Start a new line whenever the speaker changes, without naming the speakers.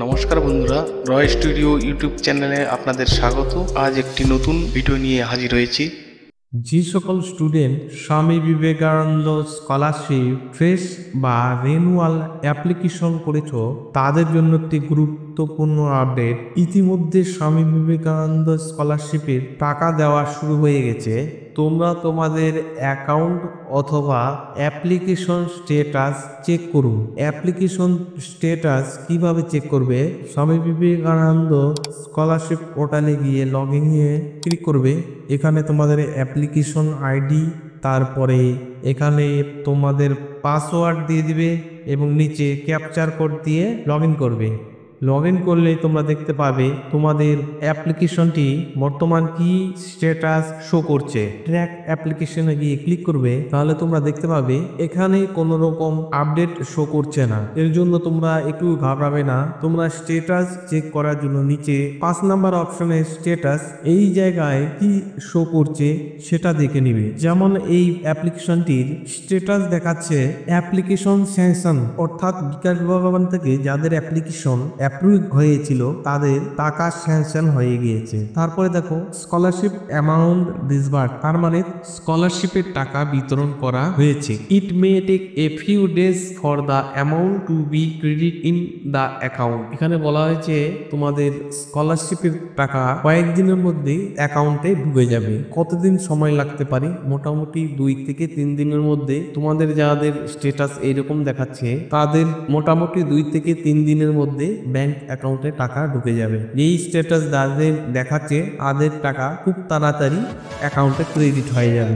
নমস্কার বন্ধুরা, রয় studio YouTube চ্যানেলে আপনাদের স্বাগত। আজ একটি নতুন ভিডিও নিয়ে হাজির হয়েছি।
যে সকল student Swami Vivekananda scholarship fresh বা রেনুয়াল অ্যাপ্লিকেশন করেছ তাদের জন্য একটি গুরুত্বপূর্ণ আপডেট। ইতিমধ্যে স্বামী বিবেকানন্দ স্কলারশিপের টাকা দেওয়া শুরু হয়ে গেছে। তোমরা তোমাদের অ্যাকাউন্ট অথবা অ্যাপ্লিকেশন স্ট্যাটাস চেক করুন। অ্যাপ্লিকেশন স্ট্যাটাস কিভাবে চেক করবে? স্বামী বিবেকানন্দ স্কলারশিপ পোর্টালে গিয়ে লগ ইনে ক্লিক করবে। এখানে তোমাদের অ্যাপ্লিকেশন আইডি, তারপরে এখানে তোমাদের পাসওয়ার্ড দিয়ে দিবে এবং নিচে ক্যাপচার কোড দিয়ে লগ ইন করবে। লগ ইন করলে তোমরা দেখতে পাবে তোমাদের অ্যাপ্লিকেশনটি বর্তমান কি স্ট্যাটাস শো করছে। ট্র্যাক অ্যাপ্লিকেশনে গিয়ে ক্লিক করবে, তাহলে তোমরা দেখতে পাবে এখানে কোনো রকম আপডেট শো করছে না। এর জন্য তোমরা একটু ঘাবড়াবে না। তোমরা স্ট্যাটাস চেক করার জন্য নিচে 5 নাম্বার অপশনে স্ট্যাটাস, এই জায়গায় কি শো করছে সেটা দেখে নিবে। যেমন এই অ্যাপ্লিকেশনটির স্ট্যাটাস দেখাচ্ছে অ্যাপ্লিকেশন স্যাংশন, অর্থাৎ বিকাশ ভবন থেকে যাদের অ্যাপ্লিকেশন অ্যাপ্রুভ হয়েছিল তাদের টাকা স্যাংশন হয়ে গিয়েছে। তারপরে দেখো স্কলারশিপ অ্যামাউন্ট ডিসবার্স, তার মানে স্কলারশিপের টাকা বিতরণ করা হয়েছে। It may take a few days for the amount to be credit in the account. এখানে বলা হয়েছে তোমাদের স্কলারশিপের টাকা কয়েকদিনের মধ্যে অ্যাকাউন্টে ঢুকে যাবে। কতদিন সময় লাগতে পারে? মোটামুটি 2 থেকে 3 দিনের মধ্যে তোমাদের যাদের স্ট্যাটাস এইরকম দেখাচ্ছে তাদের মোটামুটি 2 থেকে 3 দিনের মধ্যে ব্যাংক অ্যাকাউন্টে টাকা ঢুকে যাবে। এই স্ট্যাটাস যাদের দেখাচ্ছে তাদের টাকা খুব তাড়াতাড়ি অ্যাকাউন্টে ক্রেডিট হয়ে যাবে।